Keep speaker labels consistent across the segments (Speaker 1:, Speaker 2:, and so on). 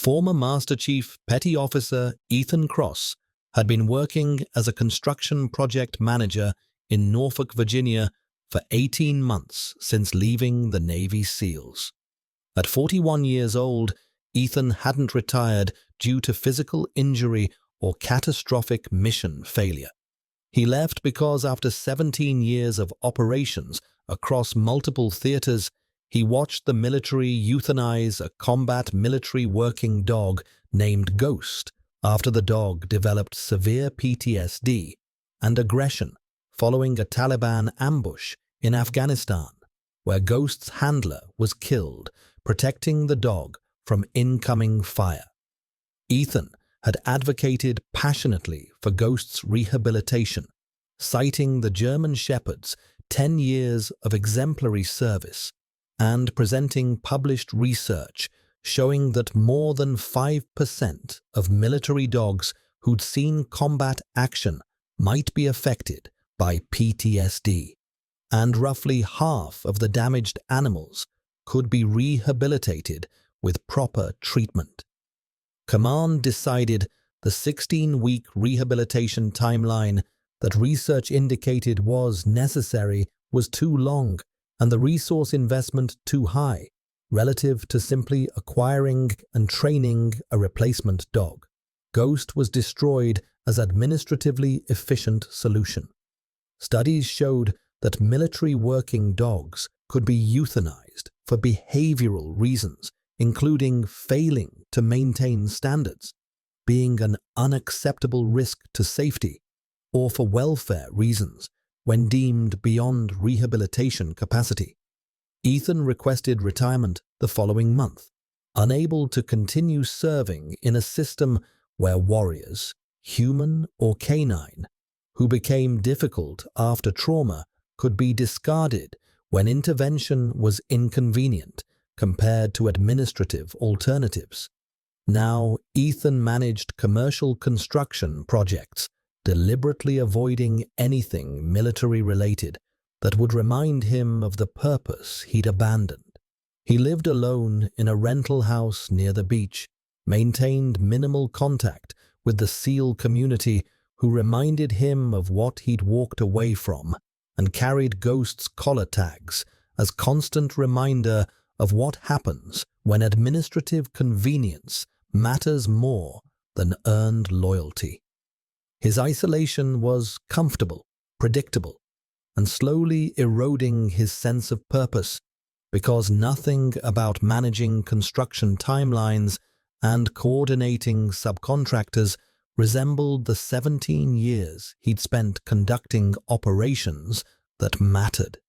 Speaker 1: Former Master Chief Petty Officer Ethan Cross had been working as a construction project manager in Norfolk, Virginia for 18 months since leaving the Navy SEALs. At 41 years old, Ethan hadn't retired due to physical injury or catastrophic mission failure. He left because after 17 years of operations across multiple theaters, he watched the military euthanize a combat military working dog named Ghost after the dog developed severe PTSD and aggression following a Taliban ambush in Afghanistan, where Ghost's handler was killed, protecting the dog from incoming fire. Ethan had advocated passionately for Ghost's rehabilitation, citing the German Shepherd's 10 years of exemplary service and presenting published research showing that more than 5% of military dogs who'd seen combat action might be affected by PTSD, and roughly half of the damaged animals could be rehabilitated with proper treatment. Command decided the 16-week rehabilitation timeline that research indicated was necessary was too long and the resource investment too high relative to simply acquiring and training a replacement dog. Ghost was destroyed as an administratively efficient solution. Studies showed that military working dogs could be euthanized for behavioral reasons, including failing to maintain standards, being an unacceptable risk to safety, or for welfare reasons when deemed beyond rehabilitation capacity. Ethan requested retirement the following month, unable to continue serving in a system where warriors, human or canine, who became difficult after trauma could be discarded when intervention was inconvenient compared to administrative alternatives. Now, Ethan managed commercial construction projects, deliberately avoiding anything military-related that would remind him of the purpose he'd abandoned. He lived alone in a rental house near the beach, maintained minimal contact with the SEAL community who reminded him of what he'd walked away from, and carried Ghost's collar tags as constant reminder of what happens when administrative convenience matters more than earned loyalty. His isolation was comfortable, predictable, and slowly eroding his sense of purpose, because nothing about managing construction timelines and coordinating subcontractors resembled the 17 years he'd spent conducting operations that mattered.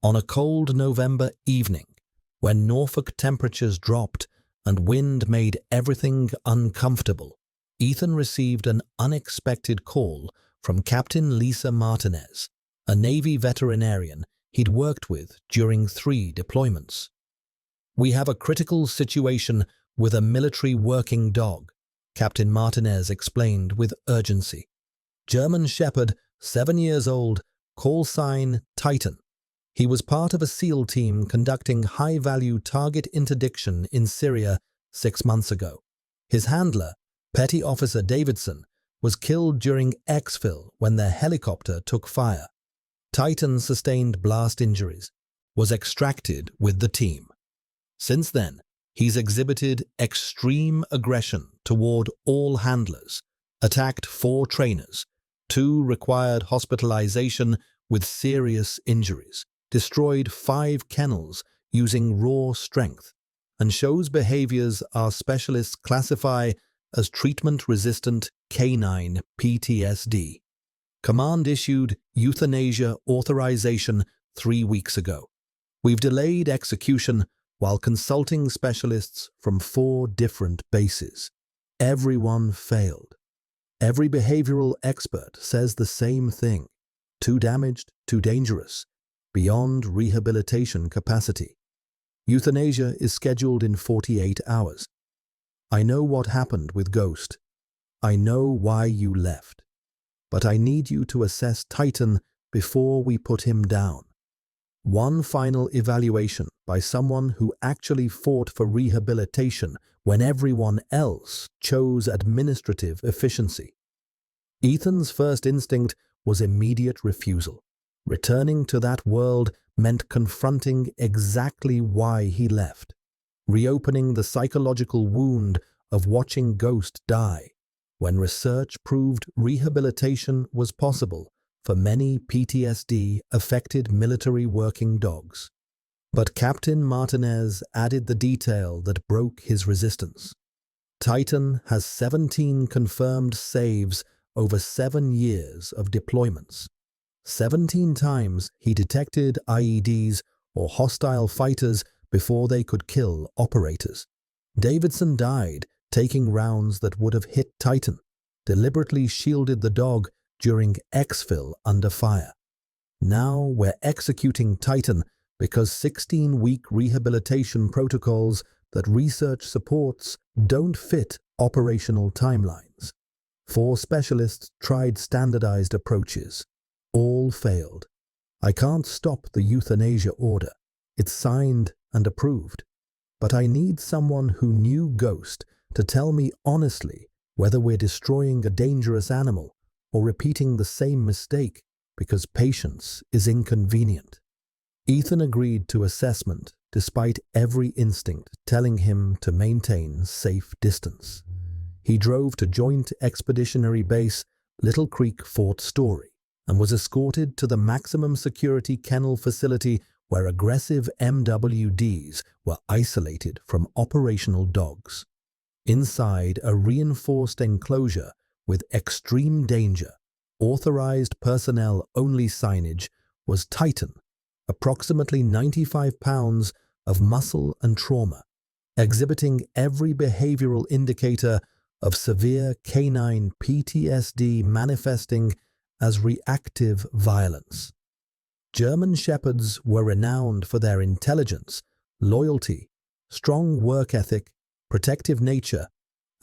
Speaker 1: On a cold November evening, when Norfolk temperatures dropped and wind made everything uncomfortable, Ethan received an unexpected call from Captain Lisa Martinez, a Navy veterinarian he'd worked with during 3 deployments. "We have a critical situation with a military working dog," Captain Martinez explained with urgency. "German Shepherd, 7 years old, call sign Titan. He was part of a SEAL team conducting high-value target interdiction in Syria 6 months ago. His handler, Petty Officer Davidson, was killed during exfil when their helicopter took fire. Titan sustained blast injuries, was extracted with the team. Since then, he's exhibited extreme aggression toward all handlers, attacked 4 trainers, 2 required hospitalization with serious injuries, destroyed 5 kennels using raw strength, and shows behaviors our specialists classify as treatment-resistant canine PTSD. Command issued euthanasia authorization 3 weeks ago. We've delayed execution while consulting specialists from 4 different bases. Everyone failed. Every behavioral expert says the same thing: too damaged, too dangerous, beyond rehabilitation capacity. Euthanasia is scheduled in 48 hours. I know what happened with Ghost. I know why you left. But I need you to assess Titan before we put him down. One final evaluation by someone who actually fought for rehabilitation when everyone else chose administrative efficiency. Ethan's first instinct was immediate refusal. Returning to that world meant confronting exactly why he left, reopening the psychological wound of watching Ghost die, when research proved rehabilitation was possible for many PTSD-affected military working dogs. But Captain Martinez added the detail that broke his resistance. Titan has 17 confirmed saves over 7 years of deployments. 17 times he detected IEDs or hostile fighters before they could kill operators. Davidson died taking rounds that would have hit Titan, deliberately shielded the dog during exfil under fire. Now we're executing Titan because 16-week rehabilitation protocols that research supports don't fit operational timelines. 4 specialists tried standardized approaches. All failed. I can't stop the euthanasia order. It's signed and approved. But I need someone who knew Ghost to tell me honestly whether we're destroying a dangerous animal or repeating the same mistake because patience is inconvenient. Ethan agreed to assessment despite every instinct telling him to maintain safe distance. He drove to Joint Expeditionary Base, Little Creek Fort Story, and was escorted to the maximum security kennel facility where aggressive MWDs were isolated from operational dogs. Inside a reinforced enclosure with extreme danger, authorized personnel-only signage was Titan, approximately 95 pounds of muscle and trauma, exhibiting every behavioral indicator of severe canine PTSD manifesting as reactive violence. German Shepherds were renowned for their intelligence, loyalty, strong work ethic, protective nature,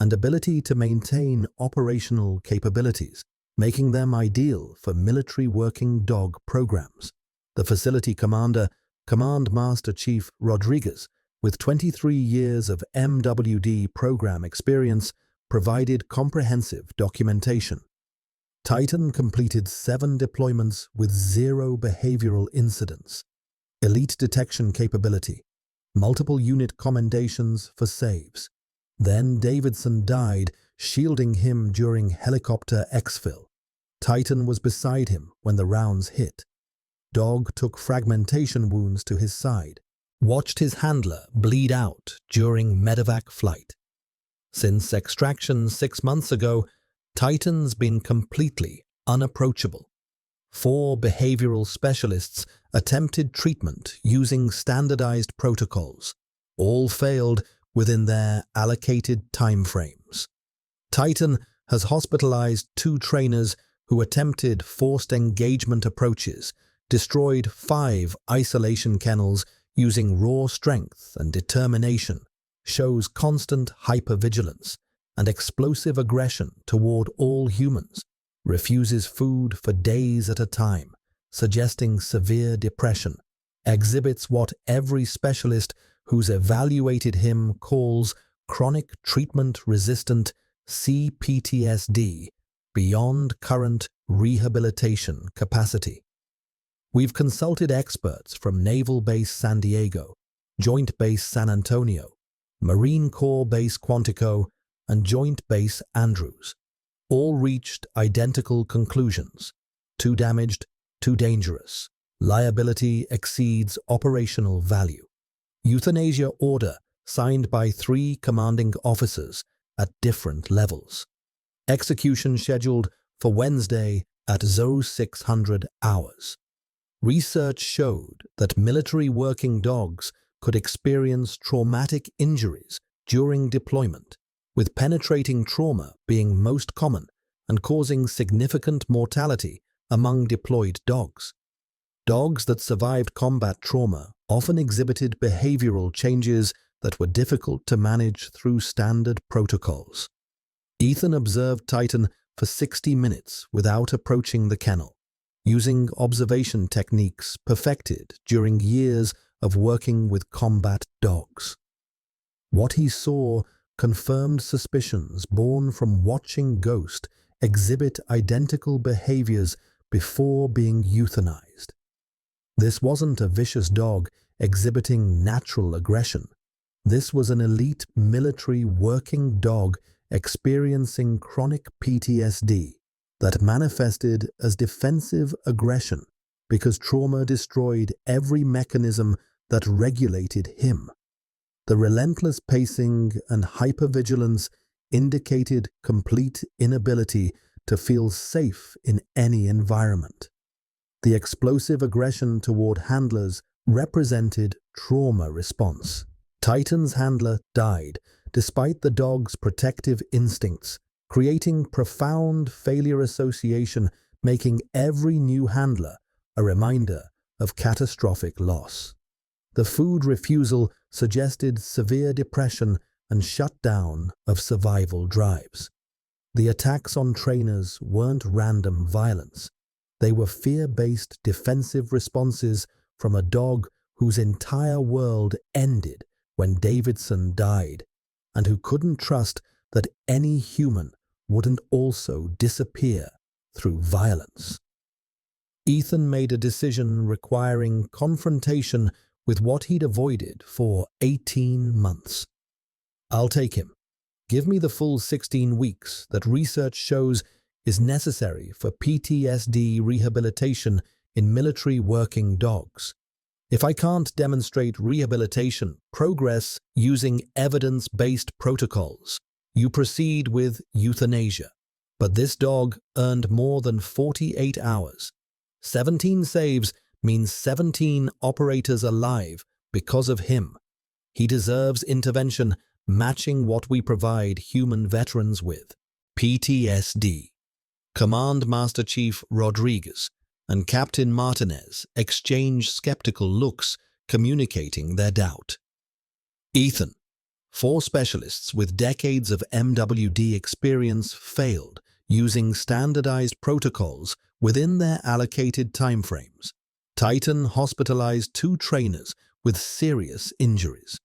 Speaker 1: and ability to maintain operational capabilities, making them ideal for military working dog programs. The facility commander, Command Master Chief Rodriguez, with 23 years of MWD program experience, provided comprehensive documentation. Titan completed 7 deployments with 0 behavioral incidents, elite detection capability, multiple unit commendations for saves. Then Davidson died, shielding him during helicopter exfil. Titan was beside him when the rounds hit. Dog took fragmentation wounds to his side, watched his handler bleed out during medevac flight. Since extraction 6 months ago, Titan's been completely unapproachable. 4 behavioral specialists attempted treatment using standardized protocols. All failed within their allocated timeframes. Titan has hospitalized 2 trainers who attempted forced engagement approaches, destroyed 5 isolation kennels using raw strength and determination, shows constant hypervigilance and explosive aggression toward all humans, refuses food for days at a time, suggesting severe depression, exhibits what every specialist who's evaluated him calls chronic treatment-resistant CPTSD beyond current rehabilitation capacity. We've consulted experts from Naval Base San Diego, Joint Base San Antonio, Marine Corps Base Quantico, and Joint Base Andrews. All reached identical conclusions. Too damaged, too dangerous. Liability exceeds operational value. Euthanasia order signed by 3 commanding officers at different levels. Execution scheduled for Wednesday at 0600 hours. Research showed that military working dogs could experience traumatic injuries during deployment, with penetrating trauma being most common and causing significant mortality among deployed dogs. Dogs that survived combat trauma often exhibited behavioral changes that were difficult to manage through standard protocols. Ethan observed Titan for 60 minutes without approaching the kennel, using observation techniques perfected during years of working with combat dogs. What he saw confirmed suspicions born from watching Ghost exhibit identical behaviors before being euthanized. This wasn't a vicious dog exhibiting natural aggression. This was an elite military working dog experiencing chronic PTSD that manifested as defensive aggression because trauma destroyed every mechanism that regulated him. The relentless pacing and hypervigilance indicated complete inability to feel safe in any environment. The explosive aggression toward handlers represented trauma response. Titan's handler died despite the dog's protective instincts, creating profound failure association, making every new handler a reminder of catastrophic loss. The food refusal suggested severe depression and shutdown of survival drives. The attacks on trainers weren't random violence. They were fear-based defensive responses from a dog whose entire world ended when Davidson died, and who couldn't trust that any human wouldn't also disappear through violence. Ethan made a decision requiring confrontation with what he'd avoided for 18 months. I'll take him. Give me the full 16 weeks that research shows is necessary for PTSD rehabilitation in military working dogs. If I can't demonstrate rehabilitation progress using evidence-based protocols, you proceed with euthanasia. But this dog earned more than 48 hours. 17 saves means 17 operators alive because of him. He deserves intervention matching what we provide human veterans with: PTSD. Command Master Chief Rodriguez and Captain Martinez exchange skeptical looks, communicating their doubt. Ethan, 4 specialists with decades of MWD experience failed using standardized protocols within their allocated timeframes. Titan hospitalized 2 trainers with serious injuries.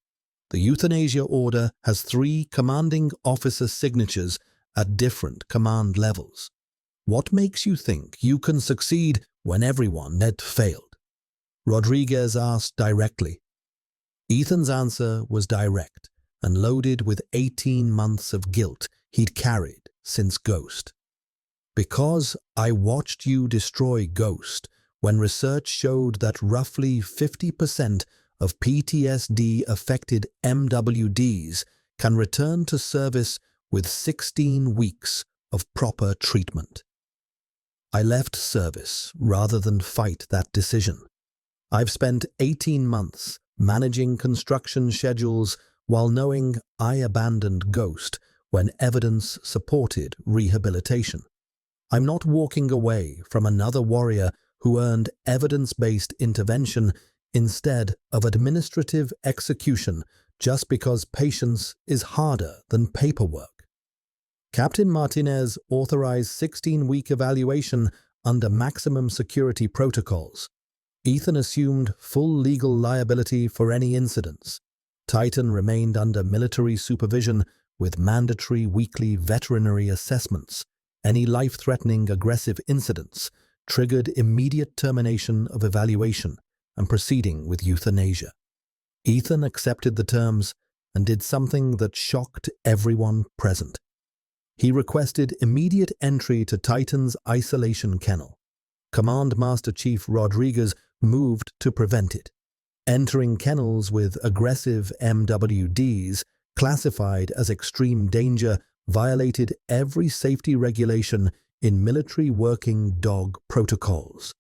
Speaker 1: The euthanasia order has 3 commanding officer signatures at different command levels. What makes you think you can succeed when everyone had failed? Rodriguez asked directly. Ethan's answer was direct and loaded with 18 months of guilt he'd carried since Ghost. Because I watched you destroy Ghost when research showed that roughly 50% of PTSD-affected MWDs can return to service with 16 weeks of proper treatment. I left service rather than fight that decision. I've spent 18 months managing construction schedules while knowing I abandoned Ghost when evidence supported rehabilitation. I'm not walking away from another warrior who earned evidence-based intervention instead of administrative execution just because patience is harder than paperwork. Captain Martinez authorized 16-week evaluation under maximum security protocols. Ethan assumed full legal liability for any incidents. Titan remained under military supervision with mandatory weekly veterinary assessments. Any life-threatening aggressive incidents triggered immediate termination of evaluation and proceeding with euthanasia. Ethan accepted the terms and did something that shocked everyone present. He requested immediate entry to Titan's isolation kennel. Command Master Chief Rodriguez moved to prevent it. Entering kennels with aggressive MWDs, classified as extreme danger, violated every safety regulation in military working dog protocols.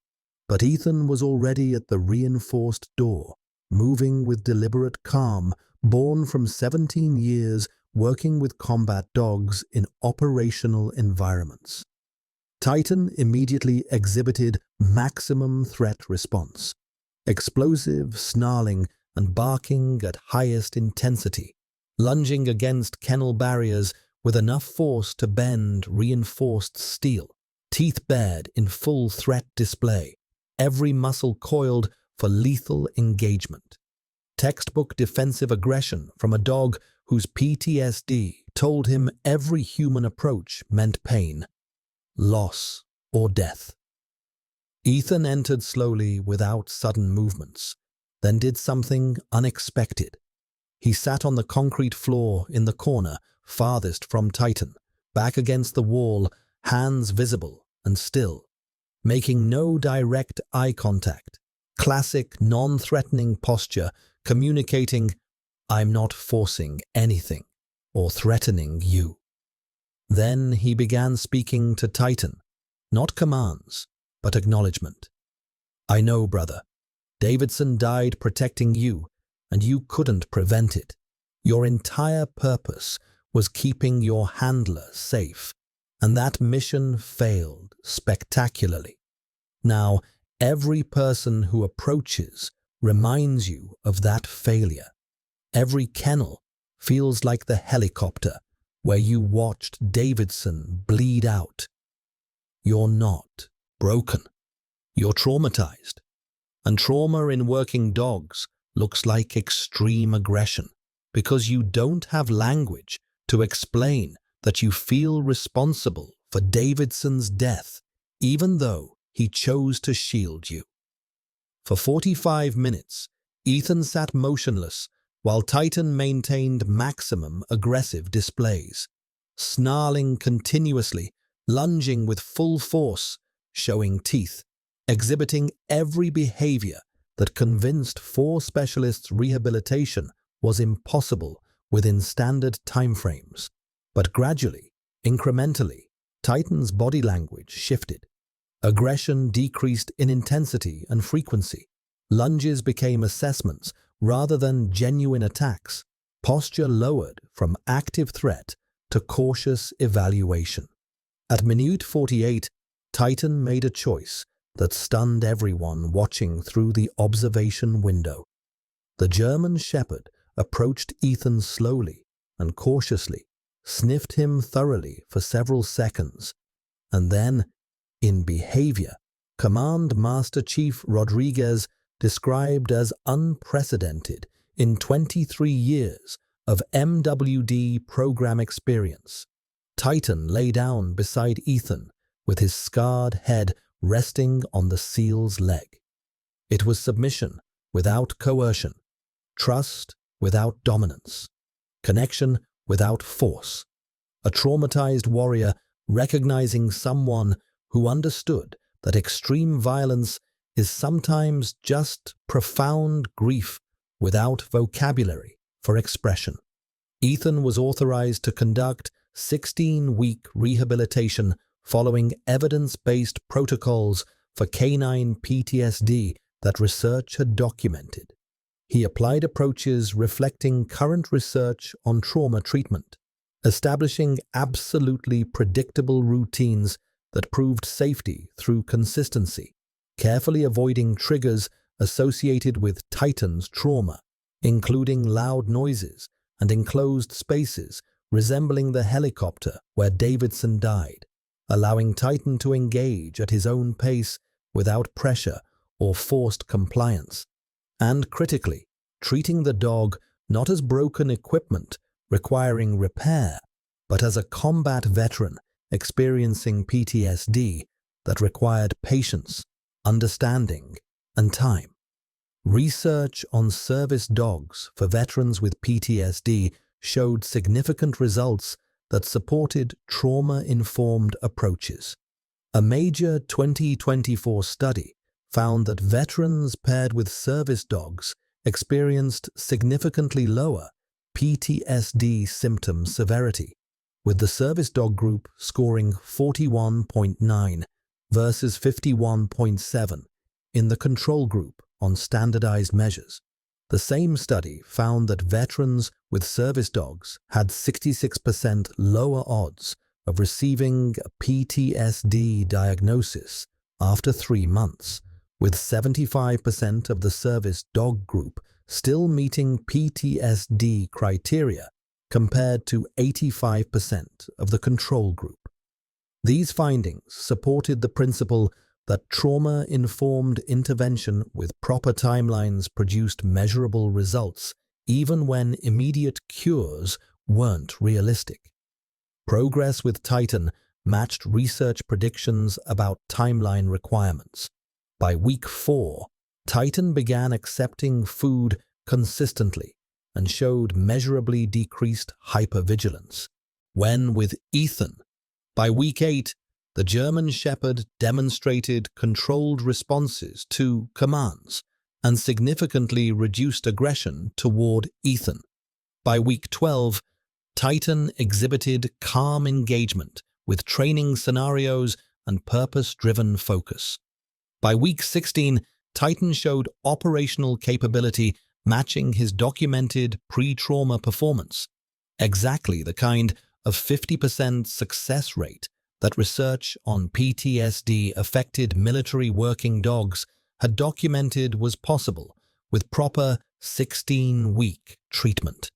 Speaker 1: But Ethan was already at the reinforced door, moving with deliberate calm, born from 17 years working with combat dogs in operational environments. Titan immediately exhibited maximum threat response, explosive, snarling, and barking at highest intensity, lunging against kennel barriers with enough force to bend reinforced steel, teeth bared in full threat display, every muscle coiled for lethal engagement. Textbook defensive aggression from a dog whose PTSD told him every human approach meant pain, loss, or death. Ethan entered slowly without sudden movements, then did something unexpected. He sat on the concrete floor in the corner farthest from Titan, back against the wall, hands visible and still, making no direct eye contact. Classic, non-threatening posture, communicating, "I'm not forcing anything or threatening you." Then he began speaking to Titan, not commands, but acknowledgement. "I know, brother. Davidson died protecting you, and you couldn't prevent it. Your entire purpose was keeping your handler safe, and that mission failed spectacularly. Now, every person who approaches reminds you of that failure. Every kennel feels like the helicopter where you watched Davidson bleed out. You're not broken. You're traumatized. And trauma in working dogs looks like extreme aggression because you don't have language to explain that you feel responsible for Davidson's death, even though he chose to shield you." For 45 minutes, Ethan sat motionless while Titan maintained maximum aggressive displays, snarling continuously, lunging with full force, showing teeth, exhibiting every behavior that convinced 4 specialists rehabilitation was impossible within standard timeframes. But gradually, incrementally, Titan's body language shifted. Aggression decreased in intensity and frequency. Lunges became assessments rather than genuine attacks. Posture lowered from active threat to cautious evaluation. At minute 48, Titan made a choice that stunned everyone watching through the observation window. The German Shepherd approached Ethan slowly and cautiously, sniffed him thoroughly for several seconds, and then, in behavior, Command Master Chief Rodriguez described as unprecedented in 23 years of MWD program experience. Titan lay down beside Ethan with his scarred head resting on the SEAL's leg. It was submission without coercion, trust without dominance, connection without force. A traumatized warrior recognizing someone who understood that extreme violence is sometimes just profound grief without vocabulary for expression. Ethan was authorized to conduct 16-week rehabilitation following evidence-based protocols for canine PTSD that research had documented. He applied approaches reflecting current research on trauma treatment, establishing absolutely predictable routines that proved safety through consistency, carefully avoiding triggers associated with Titan's trauma, including loud noises and enclosed spaces resembling the helicopter where Davidson died, allowing Titan to engage at his own pace without pressure or forced compliance, and critically, treating the dog not as broken equipment requiring repair, but as a combat veteran experiencing PTSD that required patience, understanding, and time. Research on service dogs for veterans with PTSD showed significant results that supported trauma-informed approaches. A major 2024 study found that veterans paired with service dogs experienced significantly lower PTSD symptom severity, with the service dog group scoring 41.9 versus 51.7 in the control group on standardized measures. The same study found that veterans with service dogs had 66% lower odds of receiving a PTSD diagnosis after 3 months, with 75% of the service dog group still meeting PTSD criteria compared to 85% of the control group. These findings supported the principle that trauma-informed intervention with proper timelines produced measurable results even when immediate cures weren't realistic. Progress with Titan matched research predictions about timeline requirements. By week 4, Titan began accepting food consistently and showed measurably decreased hypervigilance. When with Ethan, by week 8, the German Shepherd demonstrated controlled responses to commands and significantly reduced aggression toward Ethan. By week 12, Titan exhibited calm engagement with training scenarios and purpose-driven focus. By week 16, Titan showed operational capability matching his documented pre-trauma performance, exactly the kind of 50% success rate that research on PTSD-affected military working dogs had documented was possible with proper 16-week treatment.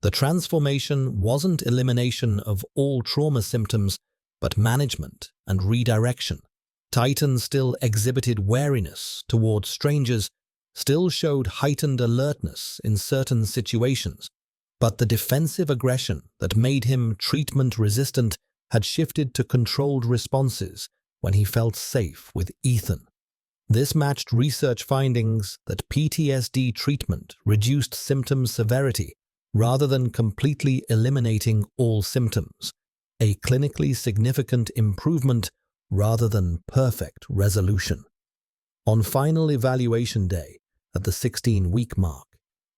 Speaker 1: The transformation wasn't elimination of all trauma symptoms, but management and redirection. Titan still exhibited wariness toward strangers, still showed heightened alertness in certain situations, but the defensive aggression that made him treatment-resistant had shifted to controlled responses when he felt safe with Ethan. This matched research findings that PTSD treatment reduced symptom severity rather than completely eliminating all symptoms, a clinically significant improvement rather than perfect resolution. On final evaluation day, at the 16-week mark,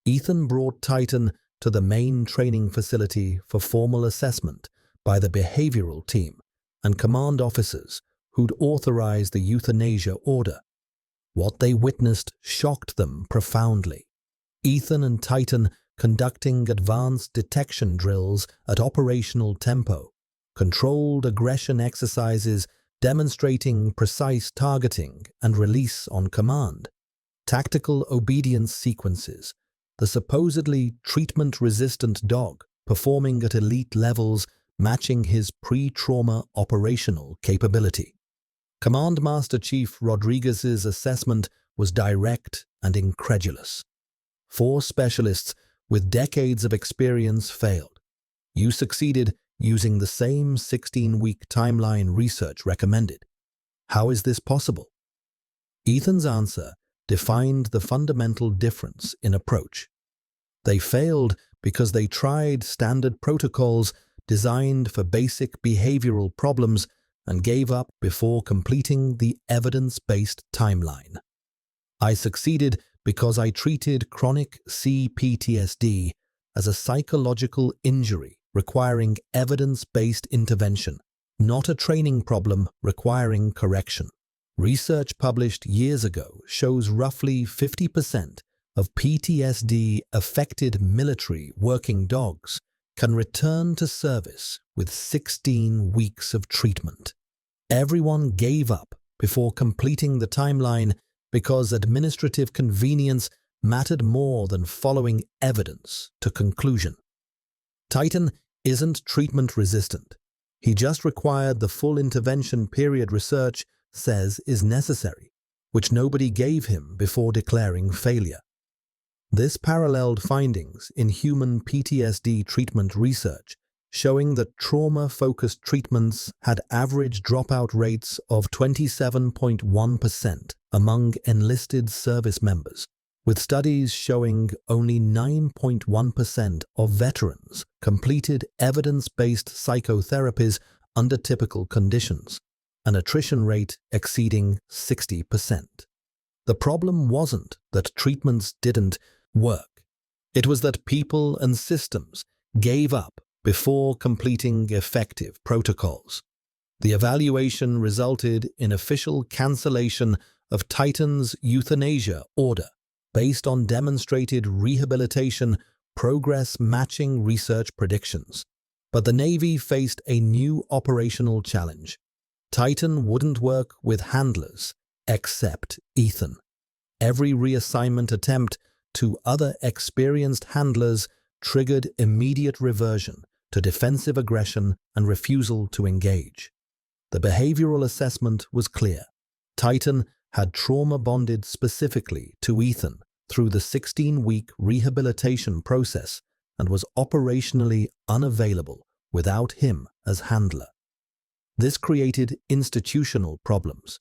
Speaker 1: Ethan brought Titan to the main training facility for formal assessment by the behavioral team and command officers who'd authorized the euthanasia order. What they witnessed shocked them profoundly. Ethan and Titan conducting advanced detection drills at operational tempo, controlled aggression exercises demonstrating precise targeting and release on command, tactical obedience sequences, the supposedly treatment-resistant dog performing at elite levels matching his pre-trauma operational capability. Command Master Chief Rodriguez's assessment was direct and incredulous. 4 specialists with decades of experience failed. You succeeded using the same 16-week timeline research recommended. How is this possible? Ethan's answer defined the fundamental difference in approach. They failed because they tried standard protocols designed for basic behavioral problems and gave up before completing the evidence-based timeline. I succeeded because I treated chronic CPTSD as a psychological injury requiring evidence-based intervention, not a training problem requiring correction. Research published years ago shows roughly 50% of PTSD-affected military working dogs can return to service with 16 weeks of treatment. Everyone gave up before completing the timeline because administrative convenience mattered more than following evidence to conclusion. Titan isn't treatment-resistant. He just required the full intervention period research says is necessary, which nobody gave him before declaring failure. This paralleled findings in human PTSD treatment research, showing that trauma-focused treatments had average dropout rates of 27.1% among enlisted service members, with studies showing only 9.1% of veterans completed evidence-based psychotherapies under typical conditions, an attrition rate exceeding 60%. The problem wasn't that treatments didn't work. It was that people and systems gave up before completing effective protocols. The evaluation resulted in official cancellation of Titan's euthanasia order based on demonstrated rehabilitation progress matching research predictions. But the Navy faced a new operational challenge. Titan wouldn't work with handlers except Ethan. Every reassignment attempt to other experienced handlers triggered immediate reversion to defensive aggression and refusal to engage. The behavioral assessment was clear. Titan had trauma bonded specifically to Ethan through the 16-week rehabilitation process and was operationally unavailable without him as handler. This created institutional problems.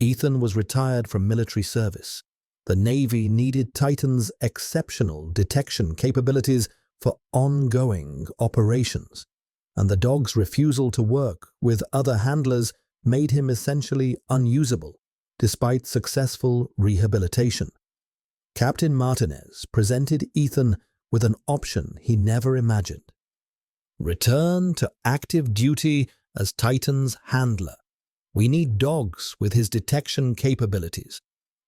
Speaker 1: Ethan was retired from military service. The Navy needed Titan's exceptional detection capabilities for ongoing operations, and the dog's refusal to work with other handlers made him essentially unusable, despite successful rehabilitation. Captain Martinez presented Ethan with an option he never imagined: return to active duty as Titan's handler. We need dogs with his detection capabilities.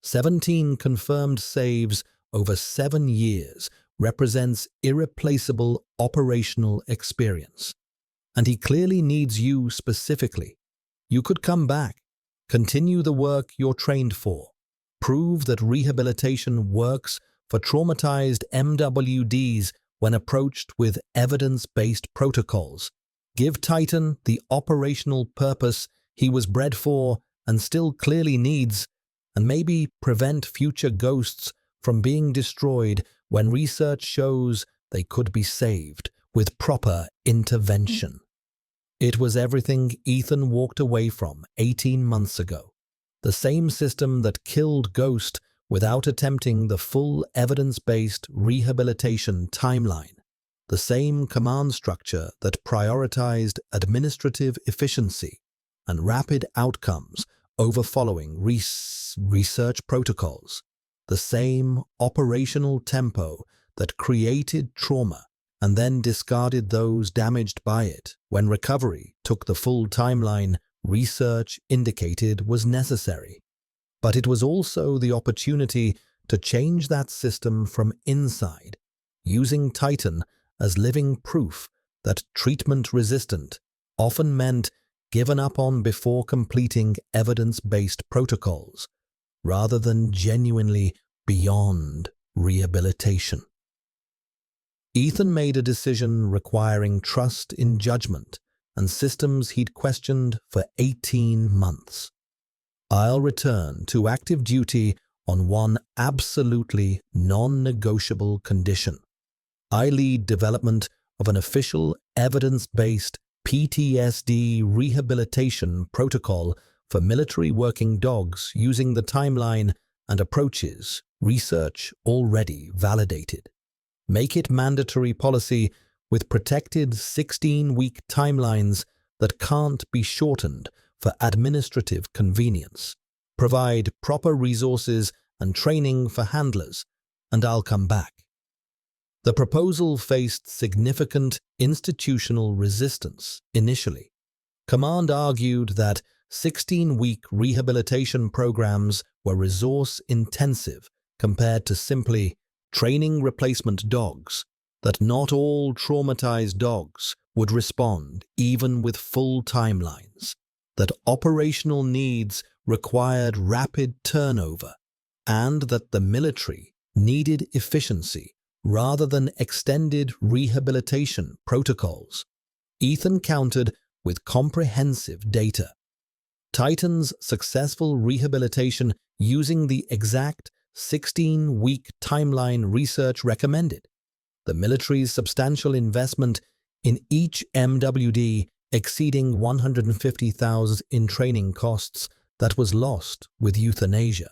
Speaker 1: 17 confirmed saves over 7 years represents irreplaceable operational experience. And he clearly needs you specifically. You could come back, continue the work you're trained for, prove that rehabilitation works for traumatized MWDs when approached with evidence-based protocols. Give Titan the operational purpose he was bred for and still clearly needs, and maybe prevent future ghosts from being destroyed when research shows they could be saved with proper intervention. It was everything Ethan walked away from 18 months ago. The same system that killed Ghost without attempting the full evidence-based rehabilitation timeline. The same command structure that prioritized administrative efficiency and rapid outcomes over following research protocols. The same operational tempo that created trauma and then discarded those damaged by it when recovery took the full timeline research indicated was necessary. But it was also the opportunity to change that system from inside, using Titan as living proof that treatment-resistant often meant given up on before completing evidence-based protocols, rather than genuinely beyond rehabilitation. Ethan made a decision requiring trust in judgment and systems he'd questioned for 18 months. I'll return to active duty on one absolutely non-negotiable condition. I lead development of an official evidence-based PTSD rehabilitation protocol for military working dogs using the timeline and approaches research already validated. Make it mandatory policy with protected 16-week timelines that can't be shortened for administrative convenience. Provide proper resources and training for handlers, and I'll come back. The proposal faced significant institutional resistance initially. Command argued that 16-week rehabilitation programs were resource-intensive compared to simply training replacement dogs, that not all traumatized dogs would respond even with full timelines, that operational needs required rapid turnover, and that the military needed efficiency rather than extended rehabilitation protocols. Ethan countered with comprehensive data. Titan's successful rehabilitation using the exact 16-week timeline research recommended. The military's substantial investment in each MWD exceeding $150,000 in training costs that was lost with euthanasia.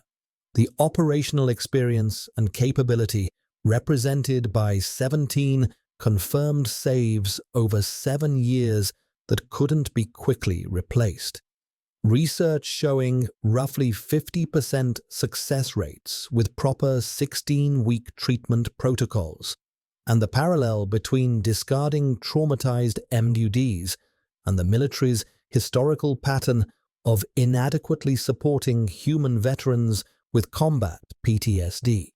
Speaker 1: The operational experience and capability represented by 17 confirmed saves over 7 years that couldn't be quickly replaced. Research showing roughly 50% success rates with proper 16-week treatment protocols, and the parallel between discarding traumatized MWDs and the military's historical pattern of inadequately supporting human veterans with combat PTSD.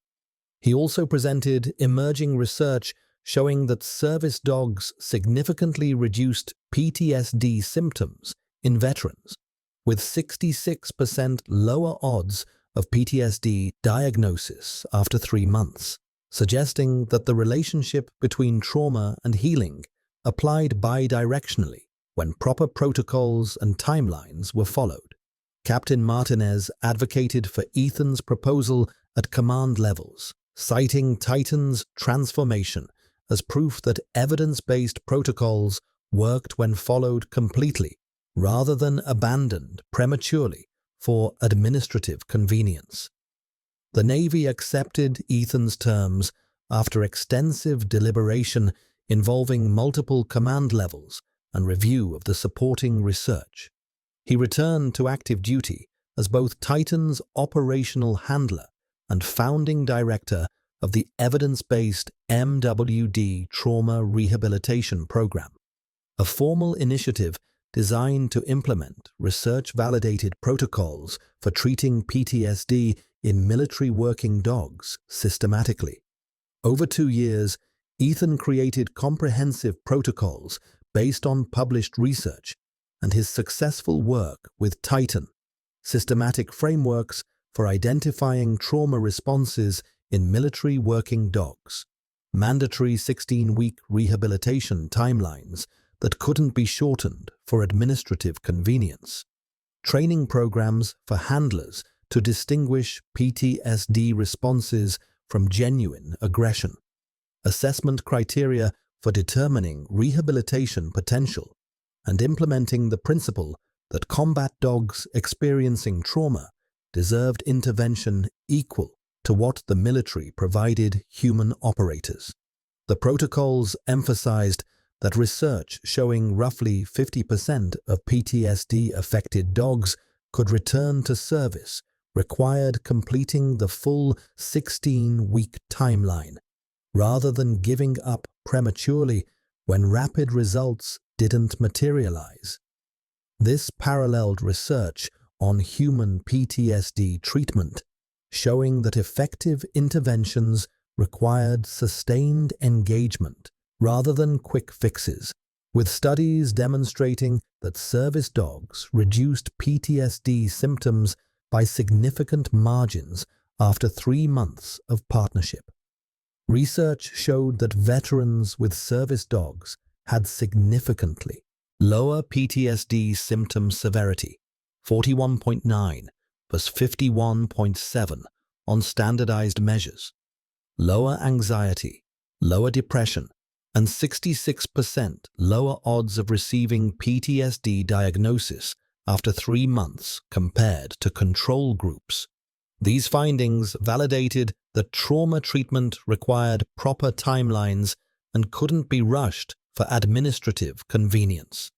Speaker 1: He also presented emerging research showing that service dogs significantly reduced PTSD symptoms in veterans, with 66% lower odds of PTSD diagnosis after 3 months, suggesting that the relationship between trauma and healing applied bidirectionally when proper protocols and timelines were followed. Captain Martinez advocated for Ethan's proposal at command levels, citing Titan's transformation as proof that evidence-based protocols worked when followed completely, rather than abandoned prematurely for administrative convenience. The Navy accepted Ethan's terms after extensive deliberation involving multiple command levels and review of the supporting research. He returned to active duty as both Titan's operational handler and founding director of the evidence-based MWD Trauma Rehabilitation Program, a formal initiative designed to implement research-validated protocols for treating PTSD in military working dogs systematically. Over 2 years, Ethan created comprehensive protocols based on published research, and his successful work with Titan, systematic frameworks for identifying trauma responses in military working dogs, mandatory 16-week rehabilitation timelines that couldn't be shortened for administrative convenience, training programs for handlers to distinguish PTSD responses from genuine aggression, assessment criteria for determining rehabilitation potential, and implementing the principle that combat dogs experiencing trauma deserved intervention equal to what the military provided human operators. The protocols emphasized that research showing roughly 50% of PTSD-affected dogs could return to service required completing the full 16-week timeline, rather than giving up prematurely when rapid results didn't materialize. This paralleled research on human PTSD treatment, showing that effective interventions required sustained engagement rather than quick fixes, with studies demonstrating that service dogs reduced PTSD symptoms by significant margins after 3 months of partnership. Research showed that veterans with service dogs had significantly lower PTSD symptom severity, 41.9 versus 51.7 on standardized measures, lower anxiety, lower depression, and 66% lower odds of receiving PTSD diagnosis after 3 months compared to control groups. These findings validated that trauma treatment required proper timelines and couldn't be rushed for administrative convenience.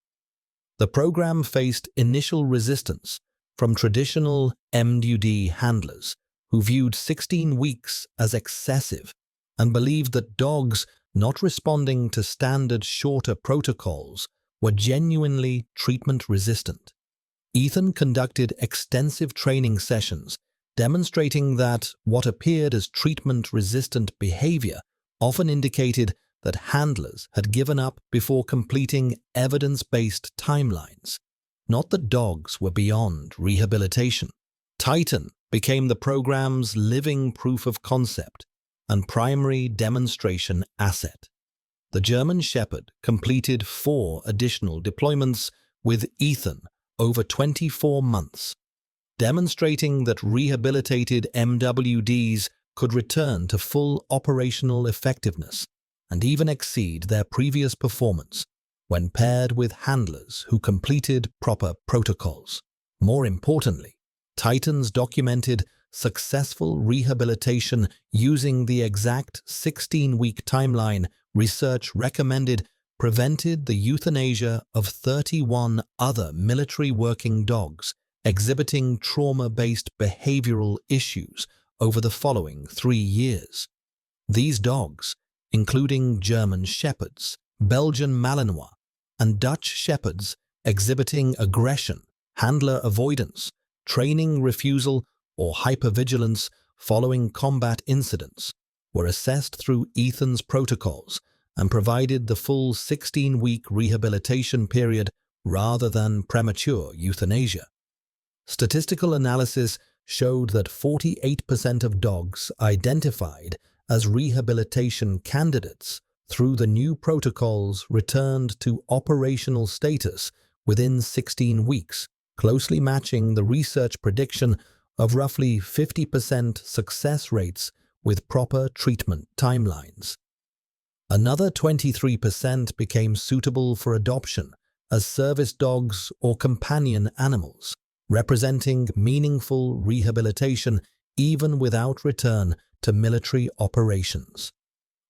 Speaker 1: The program faced initial resistance from traditional MWD handlers who viewed 16 weeks as excessive and believed that dogs not responding to standard shorter protocols were genuinely treatment-resistant. Ethan conducted extensive training sessions demonstrating that what appeared as treatment-resistant behavior often indicated that handlers had given up before completing evidence-based timelines, not that dogs were beyond rehabilitation. Titan became the program's living proof of concept and primary demonstration asset. The German Shepherd completed 4 additional deployments with Ethan over 24 months, demonstrating that rehabilitated MWDs could return to full operational effectiveness and even exceed their previous performance when paired with handlers who completed proper protocols. More importantly, Titans documented successful rehabilitation using the exact 16-week timeline research recommended prevented the euthanasia of 31 other military working dogs exhibiting trauma-based behavioral issues over the following 3 years. These dogs, including German Shepherds, Belgian Malinois, and Dutch Shepherds exhibiting aggression, handler avoidance, training refusal, or hypervigilance following combat incidents, were assessed through Ethan's protocols and provided the full 16-week rehabilitation period rather than premature euthanasia. Statistical analysis showed that 48% of dogs identified as rehabilitation candidates through the new protocols returned to operational status within 16 weeks, closely matching the research prediction of roughly 50% success rates with proper treatment timelines. Another 23% became suitable for adoption as service dogs or companion animals, representing meaningful rehabilitation even without return to military operations.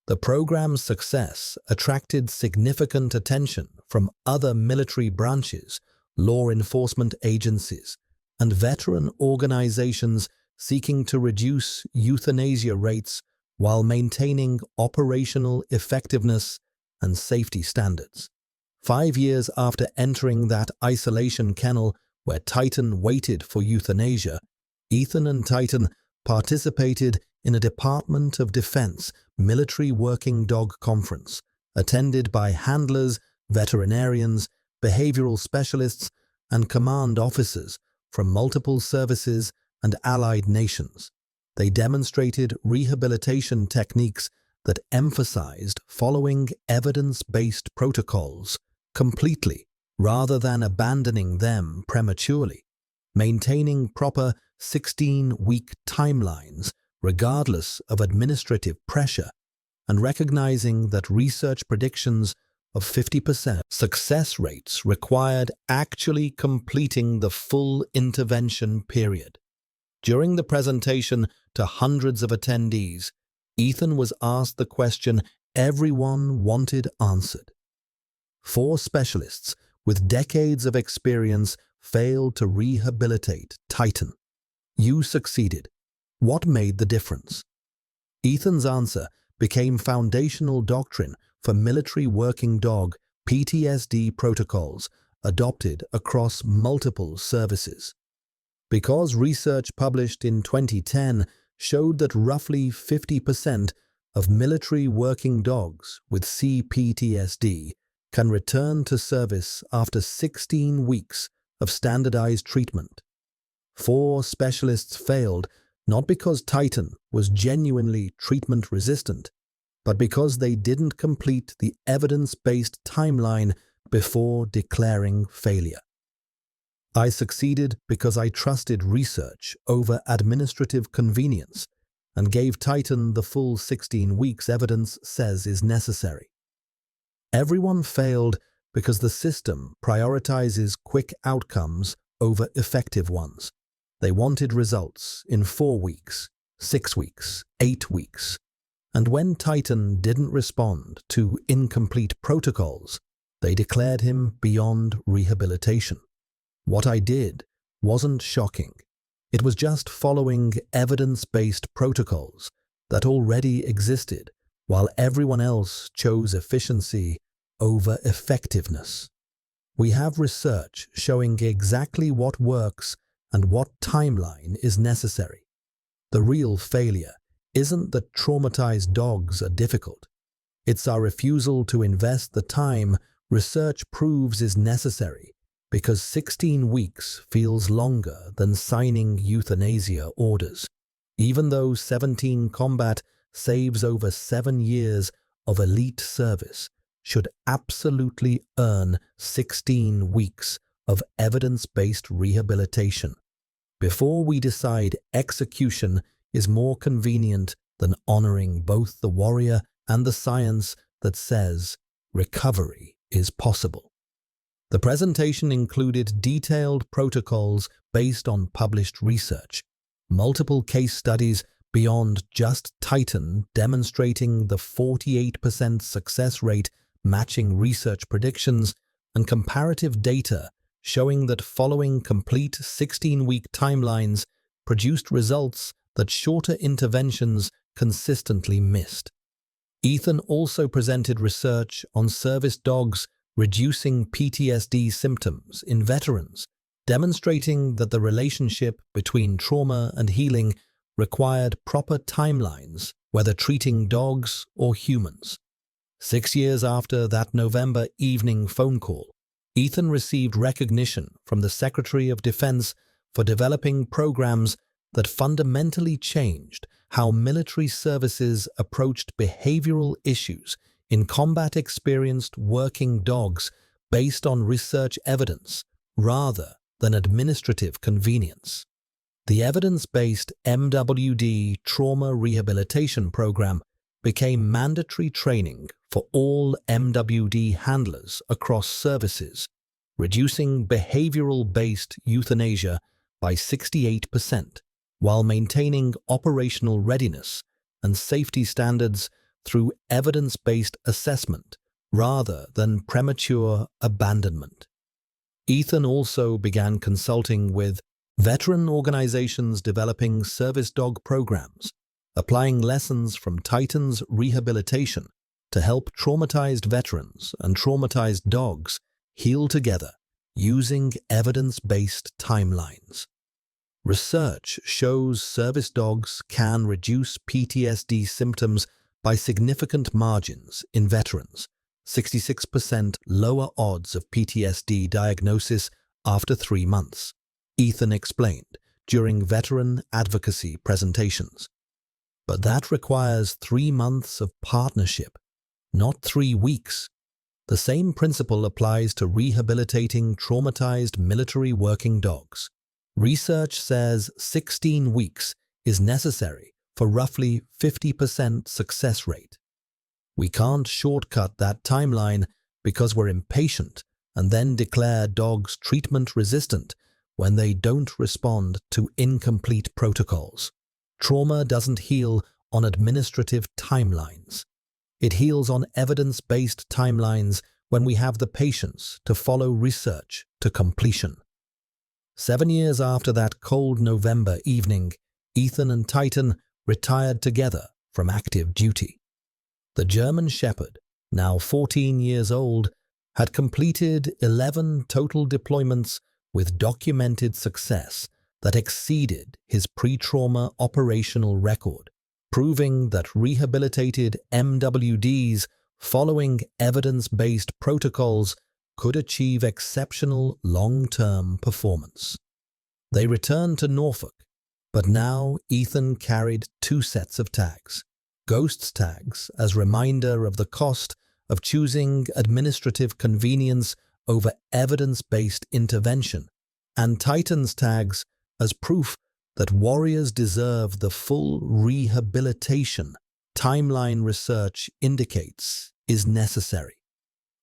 Speaker 1: The program's success attracted significant attention from other military branches, law enforcement agencies, and veteran organizations seeking to reduce euthanasia rates while maintaining operational effectiveness and safety standards. 5 years after entering that isolation kennel where Titan waited for euthanasia, Ethan and Titan participated in a Department of Defense military working dog conference, attended by handlers, veterinarians, behavioral specialists, and command officers from multiple services and allied nations. They demonstrated rehabilitation techniques that emphasized following evidence-based protocols completely rather than abandoning them prematurely, maintaining proper 16-week timelines regardless of administrative pressure, and recognizing that research predictions of 50% success rates required actually completing the full intervention period. During the presentation to hundreds of attendees, Ethan was asked the question everyone wanted answered. 4 specialists with decades of experience failed to rehabilitate Titan. You succeeded. What made the difference? Ethan's answer became foundational doctrine for military working dog PTSD protocols adopted across multiple services. Because research published in 2010 showed that roughly 50% of military working dogs with CPTSD can return to service after 16 weeks of standardized treatment. 4 specialists failed not because Titan was genuinely treatment-resistant, but because they didn't complete the evidence-based timeline before declaring failure. I succeeded because I trusted research over administrative convenience and gave Titan the full 16 weeks evidence says is necessary. Everyone failed because the system prioritizes quick outcomes over effective ones. They wanted results in 4 weeks, 6 weeks, 8 weeks. And when Titan didn't respond to incomplete protocols, they declared him beyond rehabilitation. What I did wasn't shocking. It was just following evidence-based protocols that already existed, while everyone else chose efficiency over effectiveness. We have research showing exactly what works and what timeline is necessary. The real failure isn't that traumatized dogs are difficult. It's our refusal to invest the time research proves is necessary because 16 weeks feels longer than signing euthanasia orders, even though 17 combat saves over 7 years of elite service should absolutely earn 16 weeks of evidence-based rehabilitation. Before we decide execution is more convenient than honoring both the warrior and the science that says recovery is possible. The presentation included detailed protocols based on published research, multiple case studies beyond just Titan demonstrating the 48% success rate matching research predictions, and comparative data showing that following complete 16-week timelines produced results that shorter interventions consistently missed. Ethan also presented research on service dogs reducing PTSD symptoms in veterans, demonstrating that the relationship between trauma and healing required proper timelines, whether treating dogs or humans. 6 years after that November evening phone call, Ethan received recognition from the Secretary of Defense for developing programs that fundamentally changed how military services approached behavioral issues in combat-experienced working dogs based on research evidence rather than administrative convenience. The evidence-based MWD trauma rehabilitation program became mandatory training for all MWD handlers across services, reducing behavioral-based euthanasia by 68%, while maintaining operational readiness and safety standards through evidence-based assessment rather than premature abandonment. Ethan also began consulting with veteran organizations developing service dog programs, applying lessons from Titan's rehabilitation to help traumatized veterans and traumatized dogs heal together using evidence-based timelines. Research shows service dogs can reduce PTSD symptoms by significant margins in veterans, 66% lower odds of PTSD diagnosis after 3 months, Ethan explained during veteran advocacy presentations. But that requires 3 months of partnership, not 3 weeks. The same principle applies to rehabilitating traumatized military working dogs. Research says 16 weeks is necessary for roughly 50% success rate. We can't shortcut that timeline because we're impatient and then declare dogs treatment resistant when they don't respond to incomplete protocols. Trauma doesn't heal on administrative timelines. It heals on evidence-based timelines when we have the patience to follow research to completion. 7 years after that cold November evening, Ethan and Titan retired together from active duty. The German Shepherd, now 14 years old, had completed 11 total deployments with documented success that exceeded his pre-trauma operational record, proving that rehabilitated MWDs following evidence-based protocols could achieve exceptional long-term performance. They returned to Norfolk, but now Ethan carried 2 sets of tags. Ghosts tags as reminder of the cost of choosing administrative convenience over evidence-based intervention, and Titan's tags as proof that warriors deserve the full rehabilitation timeline research indicates is necessary.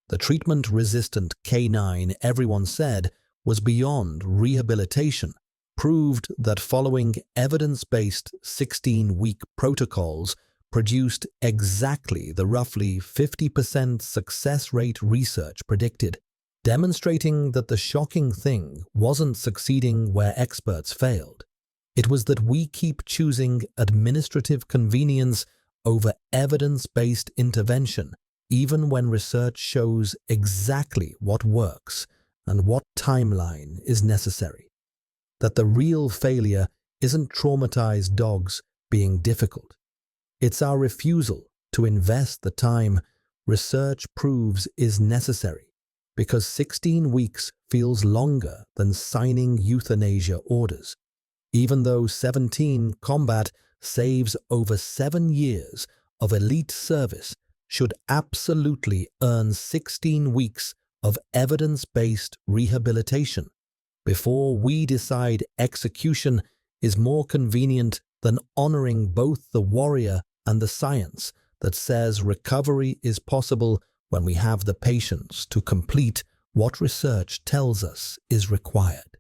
Speaker 1: The treatment-resistant canine everyone said was beyond rehabilitation proved that following evidence-based 16-week protocols produced exactly the roughly 50% success rate research predicted, demonstrating that the shocking thing wasn't succeeding where experts failed. It was that we keep choosing administrative convenience over evidence-based intervention, even when research shows exactly what works and what timeline is necessary. That the real failure isn't traumatized dogs being difficult. It's our refusal to invest the time research proves is necessary, because 16 weeks feels longer than signing euthanasia orders. Even though 17 combat saves over 7 years of elite service, should absolutely earn 16 weeks of evidence-based rehabilitation before we decide execution is more convenient than honoring both the warrior and the science that says recovery is possible when we have the patience to complete what research tells us is required.